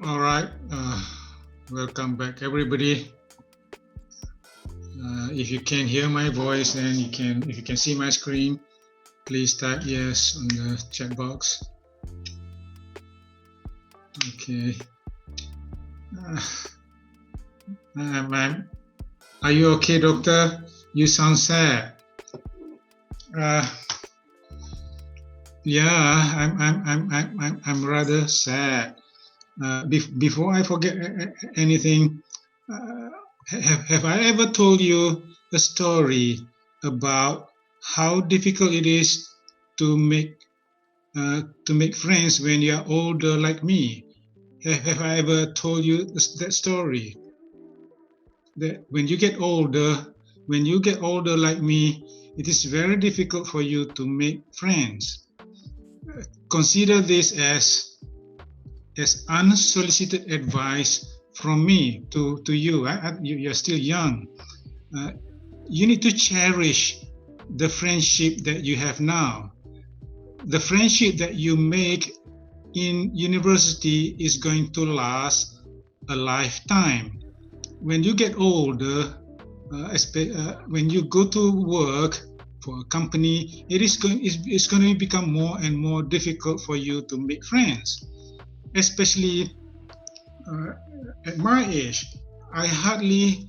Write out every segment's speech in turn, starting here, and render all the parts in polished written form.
All right, welcome back, everybody. If you can hear my voice, then if you can see my screen, please type yes on the chat box. Okay. Are you okay, doctor? You sound sad. Yeah, I'm rather sad. Before I forget anything, have I ever told you a story about how difficult it is to make friends when you are older like me? Have I ever told you that story? That when you get older like me, it is very difficult for you to make friends. Consider this as unsolicited advice from me to you. You're still young. You need to cherish the friendship that you have now. The friendship that you make in university is going to last a lifetime. When you get older, when you go to work for a company, it's going to become more and more difficult for you to make friends, especially at my age. I hardly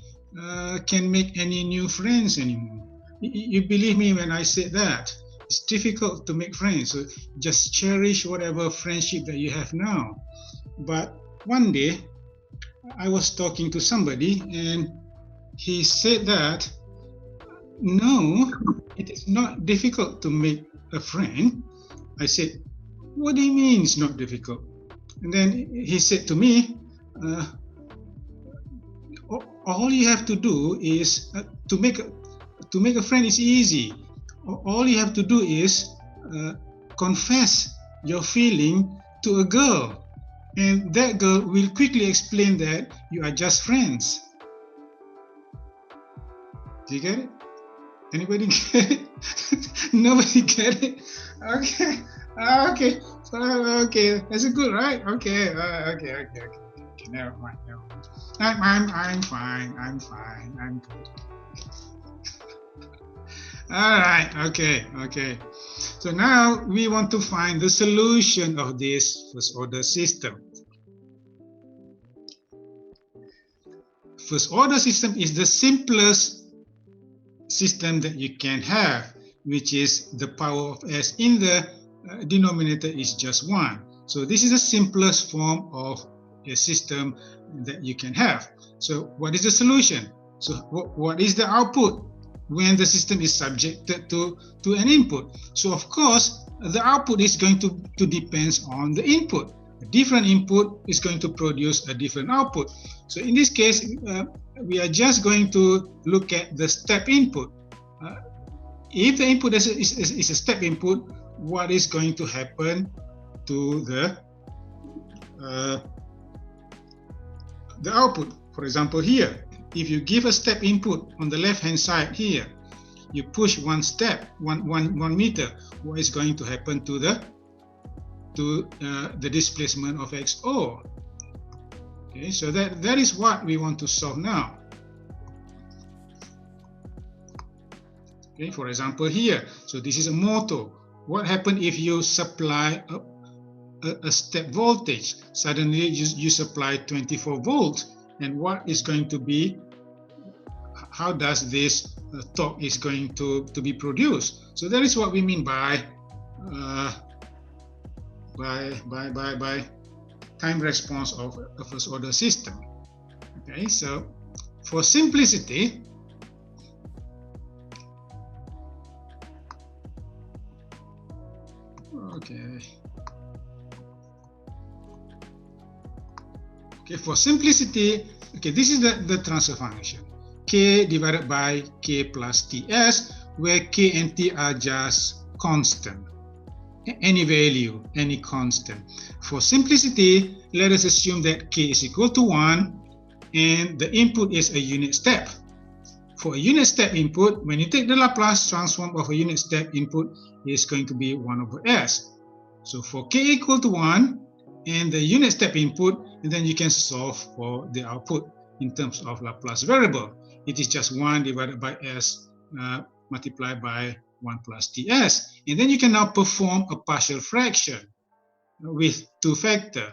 can make any new friends anymore. You believe me when I say that. It's difficult to make friends. So just cherish whatever friendship that you have now. But one day, I was talking to somebody and he said that, no, it is not difficult to make a friend. I said, what do you mean it's not difficult? And then he said to me, all you have to do is to make a friend is easy. All you have to do is confess your feeling to a girl, and that girl will quickly explain that you are just friends. Do you get it? Anybody get it? Nobody get it? Okay. Okay. Okay. That's good, right? Okay. Okay. Never mind. I'm fine. I'm good. All right. Okay. So now we want to find the solution of this first order system. First order system is the simplest system that you can have, which is the power of s in the denominator is just 1. So this is the simplest form of a system that you can have. So what is the solution? So what is the output when the system is subjected to an input? So of course, the output is going to depend on the input. A different input is going to produce a different output. So in this case, we are just going to look at the step input. If the input is a step input, what is going to happen to the output? For example, here, if you give a step input on the left-hand side here, you push one step, one meter, what is going to happen to the displacement of XO? Okay, so that is what we want to solve now. Okay, for example here, so this is a motor. What happens if you supply a step voltage? Suddenly you supply 24 volts, and what is going to be, how does this torque is going to be produced? So that is what we mean by time response of a first order system. Okay, so for simplicity, for simplicity, this is the transfer function, k divided by k plus ts, where k and t are just constant. Any value, any constant. For simplicity, let us assume that k is equal to 1 and the input is a unit step. For a unit step input, when you take the Laplace transform of a unit step input, it's going to be 1 over s. So for k equal to 1, and the unit step input, and then you can solve for the output in terms of Laplace variable. It is just 1 divided by s multiplied by 1 plus ts. And then you can now perform a partial fraction with two factors.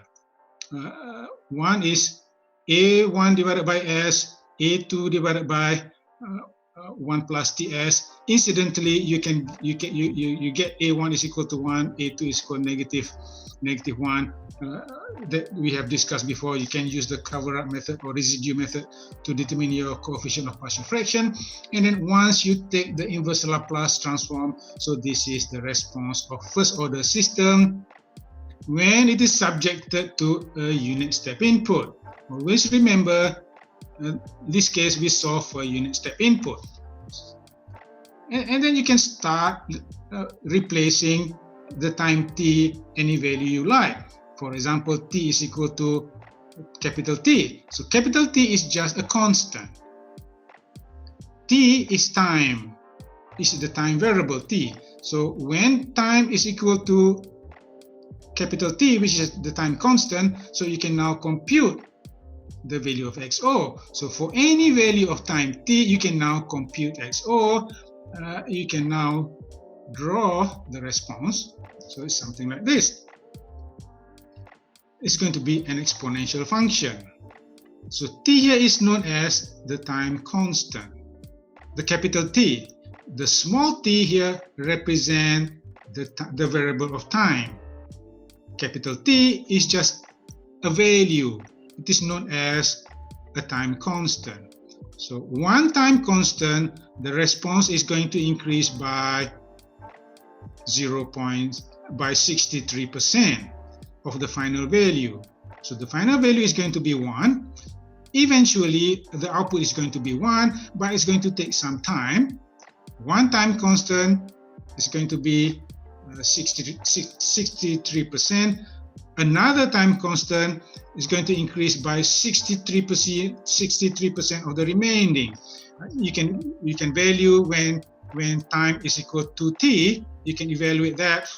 One is a1 divided by s, a2 divided by 1 plus ts. Incidentally, you get a1 is equal to 1, a2 is equal to negative 1. That we have discussed before. You can use the cover-up method or residue method to determine your coefficient of partial fraction. And then once you take the inverse Laplace transform, so this is the response of first order system when it is subjected to a unit step input. Always remember, in this case, we solve for unit step input. And then you can start replacing the time t any value you like. For example, t is equal to capital T. So capital T is just a constant. T is time, is the time variable t. So when time is equal to capital T, which is the time constant, so you can now compute the value of XO. So for any value of time t, you can now compute XO. You can now draw the response. So it's something like this. It's going to be an exponential function. So t here is known as the time constant, the capital T. The small t here represent the variable of time. Capital T is just a value. It is known as a time constant. So one time constant, the response is going to increase by 63% of the final value. So the final value is going to be 1. Eventually, the output is going to be 1, but it's going to take some time. One time constant is going to be 63%. Another time constant is going to increase by 63% of the remaining. You can value when time is equal to t. You can evaluate that.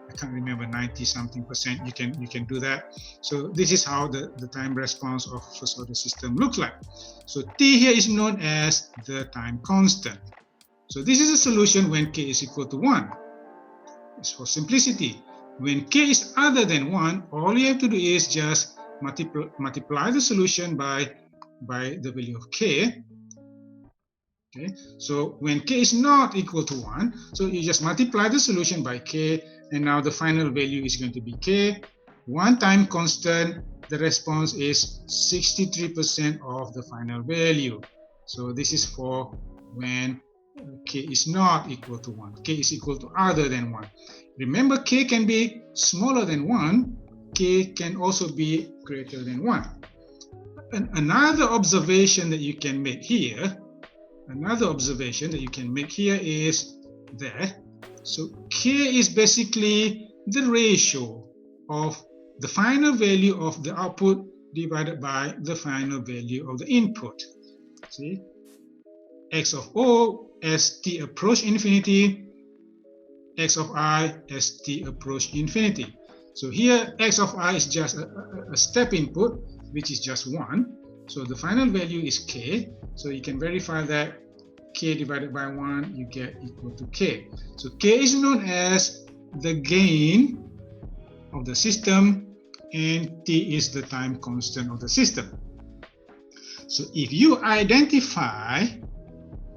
I can't remember, 90-something%. You can do that. So this is how the time response of first order system looks like. So t here is known as the time constant. So this is a solution when k is equal to 1. It's for simplicity. When k is other than 1, all you have to do is just multiply the solution by the value of k. Okay, so when k is not equal to 1, so you just multiply the solution by k, and now the final value is going to be k. One time constant, the response is 63% of the final value. So this is for when k is not equal to 1. K is equal to other than 1. Remember, k can be smaller than 1. K can also be greater than 1. And another observation that you can make here is that, so k is basically the ratio of the final value of the output divided by the final value of the input. See, x of O as t approach infinity, x of I as t approach infinity. So here x of I is just a step input, which is just 1. So the final value is k. So you can verify that k divided by 1, you get equal to k. So k is known as the gain of the system, and t is the time constant of the system. So if you identify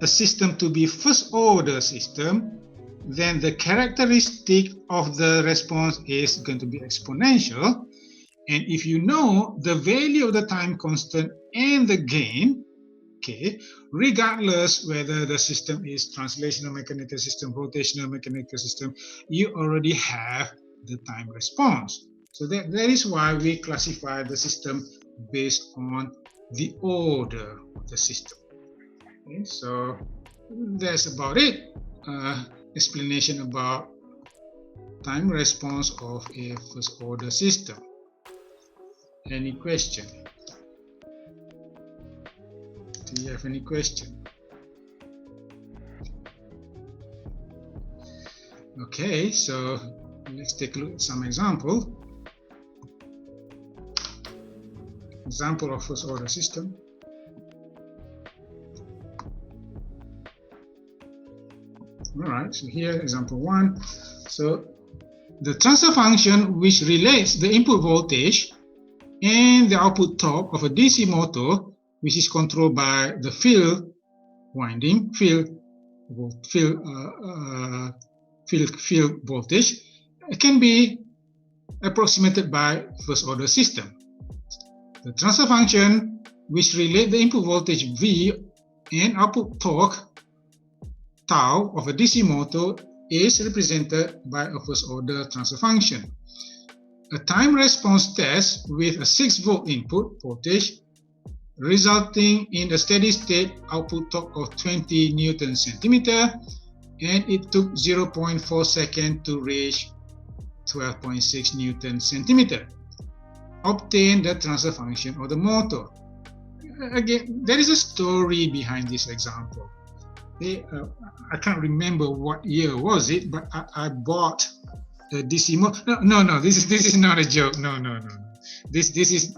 a system to be first order system, then the characteristic of the response is going to be exponential. And if you know the value of the time constant and the gain, k, regardless whether the system is translational mechanical system, rotational mechanical system, you already have the time response. So that is why we classify the system based on the order of the system. Okay, so that's about it. Explanation about time response of a first order system. Any question? Do you have any question? Okay, so let's take a look at some example. example of first order system. All right, so here example 1. So the transfer function which relates the input voltage and the output torque of a DC motor, which is controlled by the field winding, field voltage, can be approximated by first order system. The transfer function which relate the input voltage V and output torque tau of a DC motor is represented by a first order transfer function. A time response test with a 6-volt input voltage resulting in a steady state output torque of 20 Newton centimeter, and it took 0.4 seconds to reach 12.6 Newton centimeter. Obtain the transfer function of the motor. Again, there is a story behind this example. I can't remember what year was it, but I bought a DC motor. No, this is not a joke. No. This is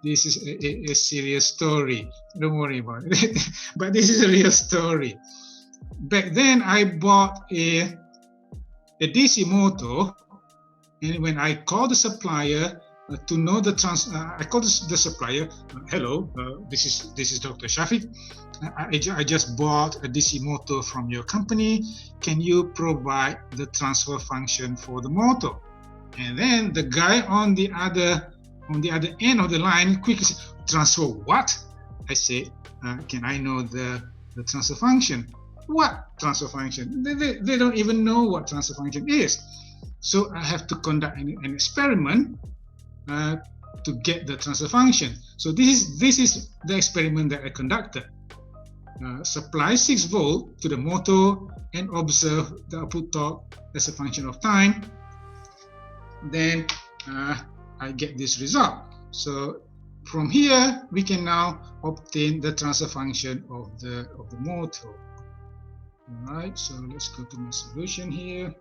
a serious story. Don't worry about it. But this is a real story. Back then, I bought a DC motor, and when I called the supplier to know the I called the supplier. Hello, this is Dr. Shafiq. I just bought a DC motor from your company. Can you provide the transfer function for the motor? And then the guy on the other end of the line quickly said, transfer what? I said, can I know the transfer function? What transfer function? They don't even know what transfer function is. So I have to conduct an experiment to get the transfer function. So this is the experiment that I conducted. Supply 6 volt to the motor and observe the output torque as a function of time. Then I get this result. So from here we can now obtain the transfer function of the motor. All right, so let's go to my solution here.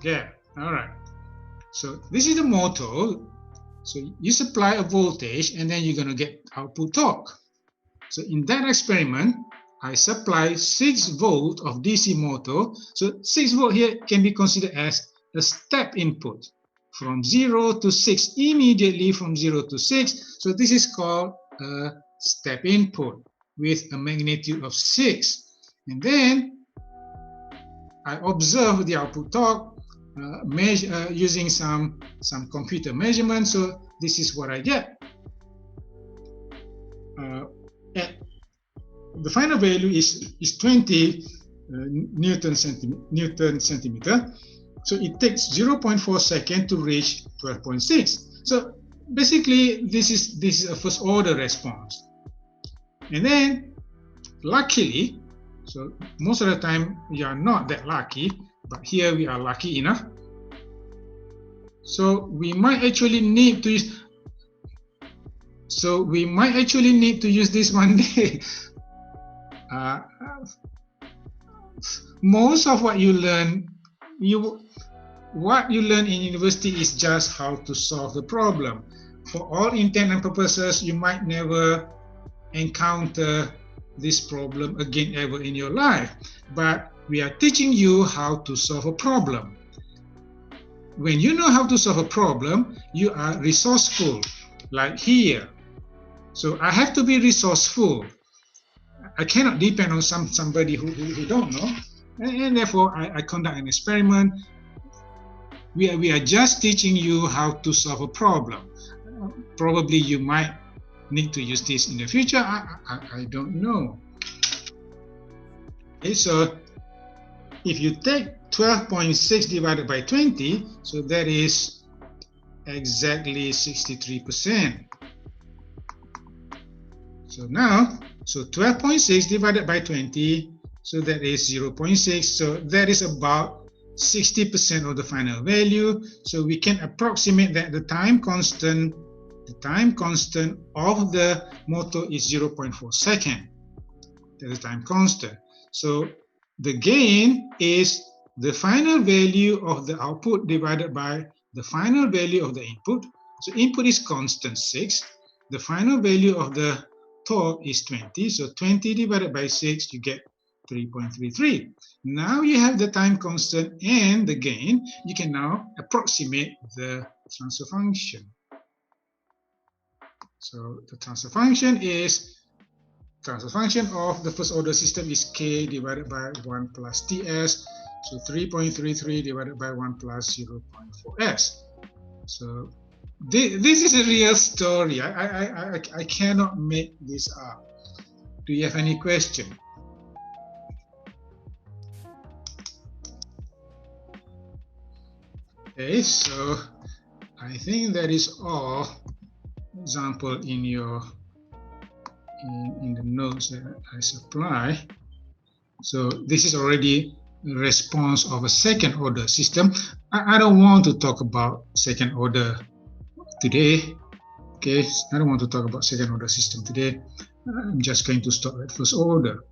Yeah, all right. So this is the motor. So you supply a voltage and then you're going to get output torque. So in that experiment, I supply 6 volt of DC motor. So 6 volt here can be considered as a step input from 0 to 6, immediately from 0 to 6. So this is called a step input with a magnitude of 6. And then I observe the output torque using some computer measurements. So this is what I get. The final value is 20 Newton centimeter. So it takes 0.4 seconds to reach 12.6. So basically, this is a first order response. And then, luckily, so most of the time we are not that lucky, but here we are lucky enough. So we might actually need to use. So we might actually need to use this one day. Most of what you learn, in university is just how to solve the problem. For all intent and purposes, you might never encounter this problem again ever in your life. But we are teaching you how to solve a problem. When you know how to solve a problem, you are resourceful, like here. So I have to be resourceful. I cannot depend on somebody who don't know, and therefore I conduct an experiment. We are just teaching you how to solve a problem. Probably you might need to use this in the future. I don't know. Okay, so if you take 12.6 divided by 20, so that is exactly 63%. So now, 12.6 divided by 20, so that is 0.6. So that is about 60% of the final value. So we can approximate that the time constant of the motor is 0.4 seconds. That is time constant. So the gain is the final value of the output divided by the final value of the input. So input is constant 6. The final value of the torque is 20. So 20 divided by 6, you get 3.33. Now you have the time constant and the gain. You can now approximate the transfer function. So the transfer function of the first order system is k divided by 1 plus ts. So 3.33 divided by 1 plus 0.4s. So this is a real story. I cannot make this up. Do you have any question? Okay, so I think that is all example in your in the notes that I supply. So this is already a response of a second order system. I don't want to talk about second order today. Okay, I don't want to talk about second order system today. I'm just going to stop at first order.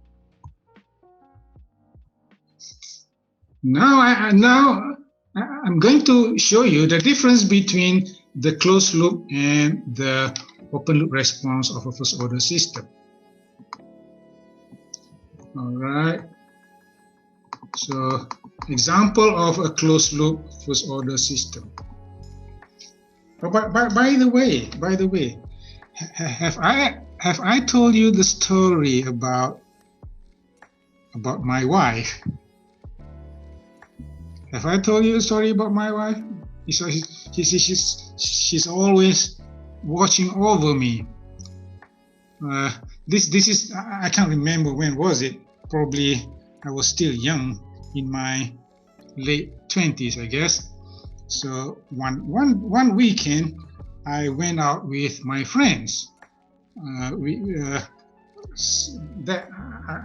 Now I'm going to show you the difference between the closed loop and the open loop response of a first order system. All right. So example of a closed loop first order system. But by the way, have I told you the story about my wife? Have I told you a story about my wife? She's always watching over me. This is, I can't remember when was it. Probably I was still young, in my late 20s, I guess. So one weekend, I went out with my friends. I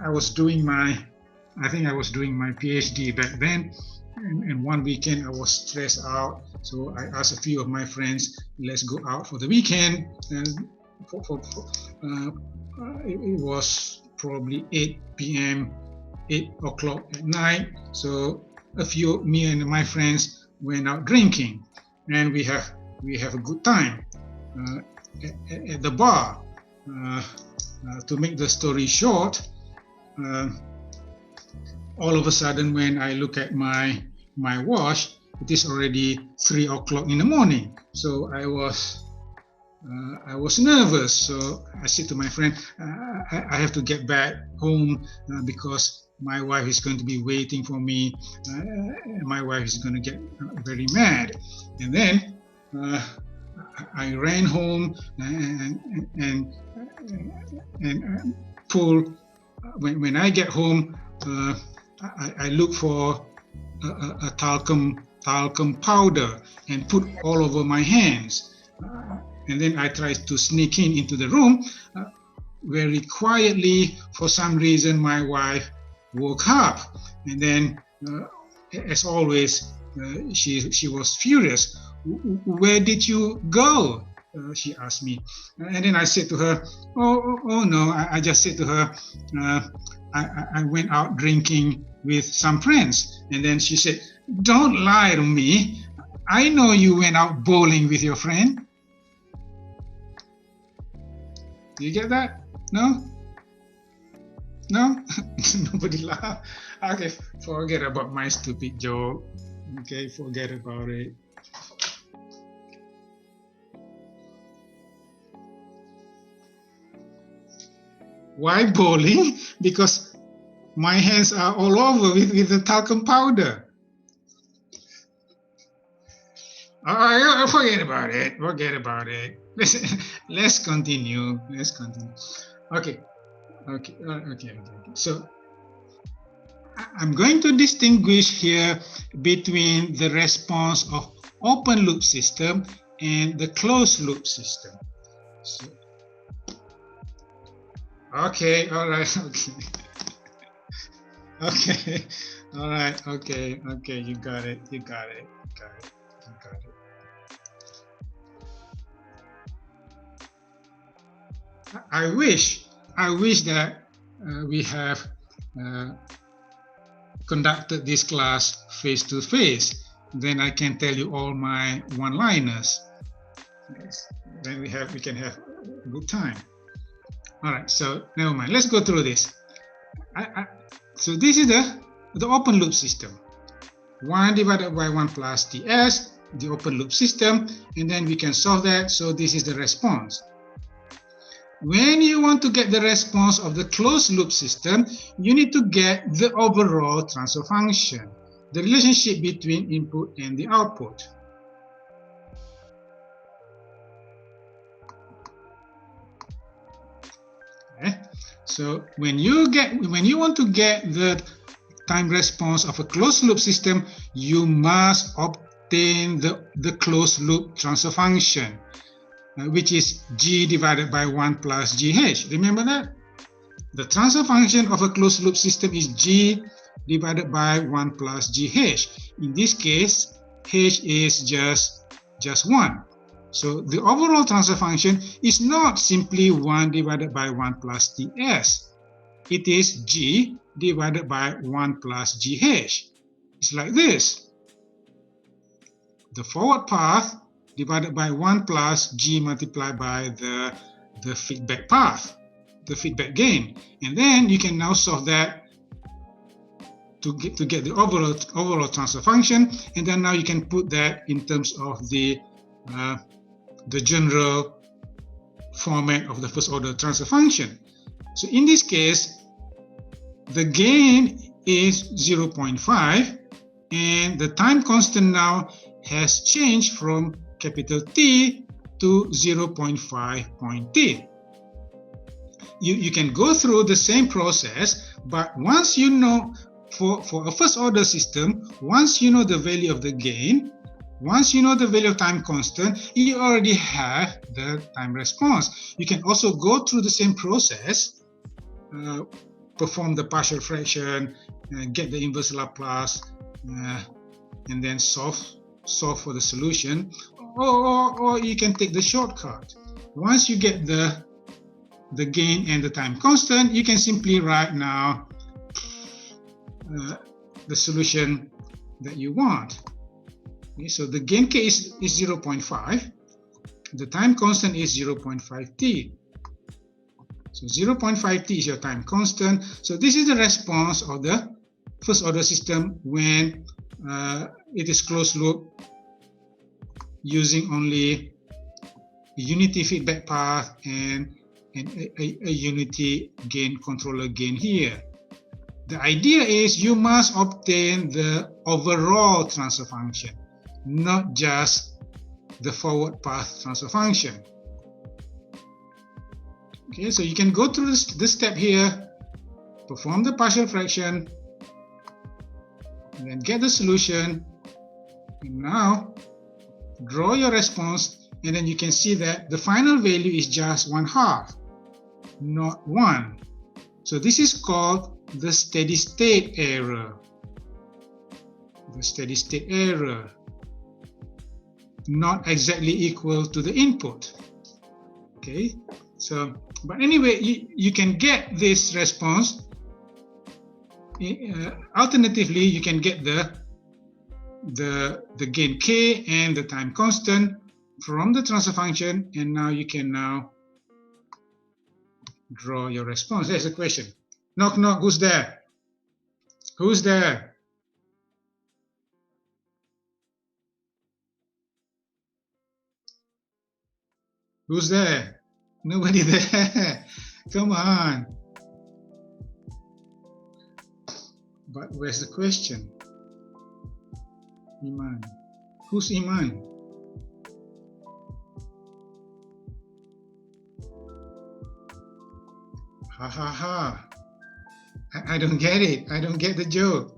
was doing my PhD back then. And one weekend I was stressed out, so I asked a few of my friends, let's go out for the weekend. And it was probably 8 p.m., 8 o'clock at night. So me and my friends went out drinking, and we have a good time at the bar. To make the story short, all of a sudden, when I look at my watch, it is already 3 o'clock in the morning. So I was nervous. So I said to my friend, I have to get back home because my wife is going to be waiting for me. My wife is going to get very mad. And then I ran home and pull. When I get home, I look for a talcum powder and put all over my hands. And then I tried to sneak into the room. Very quietly, for some reason, my wife woke up. And then, as always, she was furious. Where did you go? She asked me. And then I said to her, oh no, I just said to her, I went out drinking with some friends. And then she said, don't lie to me. I know you went out bowling with your friend. Do you get that? No? No? Nobody laughed. Okay, forget about my stupid joke. Okay, forget about it. Why bowling? Because my hands are all over with the talcum powder. Forget about it. Forget about it. Let's continue. Let's continue. Okay. So I'm going to distinguish here between the response of open loop system and the closed loop system. So, okay, all right, okay. Okay, all right, okay, you got it. I wish that we have conducted this class face to face. Then I can tell you all my one-liners. Yes. Then we can have good time. All right, so never mind. Let's go through this. So this is the open loop system. 1 divided by 1 plus ds, the open loop system, and then we can solve that. So this is the response. When you want to get the response of the closed loop system, you need to get the overall transfer function, the relationship between input and the output. Okay. So when you want to get the time response of a closed loop system, you must obtain the closed loop transfer function, which is g divided by 1 plus gh. Remember that? The transfer function of a closed loop system is g divided by 1 plus gh. In this case, h is just 1. So the overall transfer function is not simply 1 divided by 1 plus ds. It is g divided by 1 plus gh. It's like this. The forward path divided by 1 plus g multiplied by the feedback path, the feedback gain. And then you can now solve that to get the overall transfer function. And then now you can put that in terms of the general format of the first order transfer function. So in this case, the gain is 0.5, and the time constant now has changed from capital T to 0.5 point T. You can go through the same process, but once you know, for a first order system, once you know the value of the gain, once you know the value of time constant, you already have the time response. You can also go through the same process, perform the partial fraction, get the inverse Laplace, and then solve for the solution, or you can take the shortcut. Once you get the gain and the time constant, you can simply write now the solution that you want. Okay, so the gain k is 0.5, the time constant is 0.5t. So 0.5t is your time constant. So this is the response of the first order system when it is closed loop using only a unity feedback path and a unity gain controller gain here. The idea is you must obtain the overall transfer function, not just the forward path transfer function. Okay, so you can go through this step here, perform the partial fraction, and then get the solution, and now draw your response, and then you can see that the final value is just 1/2, not 1. So this is called the steady state error. The steady state error, not exactly equal to the input. Okay, so but anyway, you can get this response. Alternatively, you can get the gain k and the time constant from the transfer function, and now you can draw your response. There's a question. Knock, knock. Who's there? Who's there? Who's there? Nobody there. Come on. But where's the question? Iman. Who's Iman? Ha ha ha. I don't get it. I don't get the joke.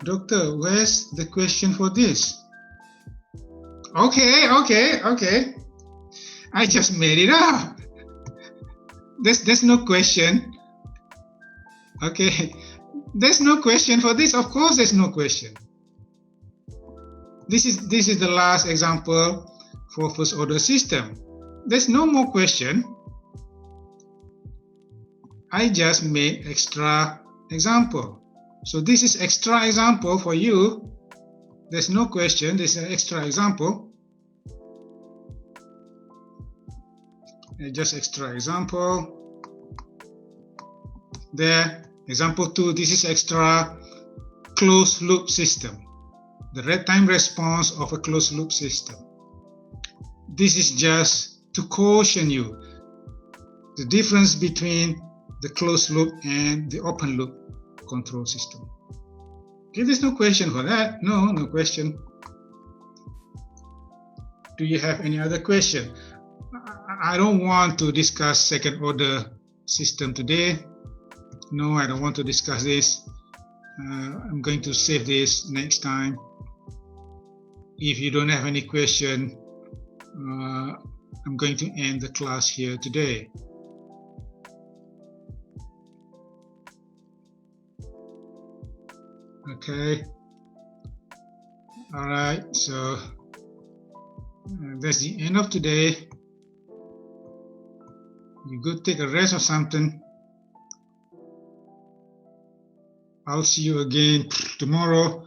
Doctor, where's the question for this? Okay. I just made it up. There's no question. Okay. There's no question for this. Of course there's no question. This is the last example for first order system. There's no more question. I just made extra example. So this is extra example for you There's no question. There's an extra example. Just extra example. There, example 2, this is extra closed loop system. The time response of a closed loop system. This is just to caution you the difference between the closed loop and the open loop control system. Okay, there's no question for that. No question. Do you have any other question? I don't want to discuss second order system today. No, I don't want to discuss this. I'm going to save this next time. If you don't have any question, I'm going to end the class here today. Okay. All right, so that's the end of today. You go take a rest or something. I'll see you again tomorrow.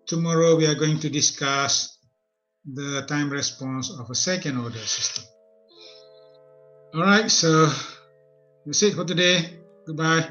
Tomorrow we are going to discuss the time response of a second order system. All right, so that's it for today. Goodbye.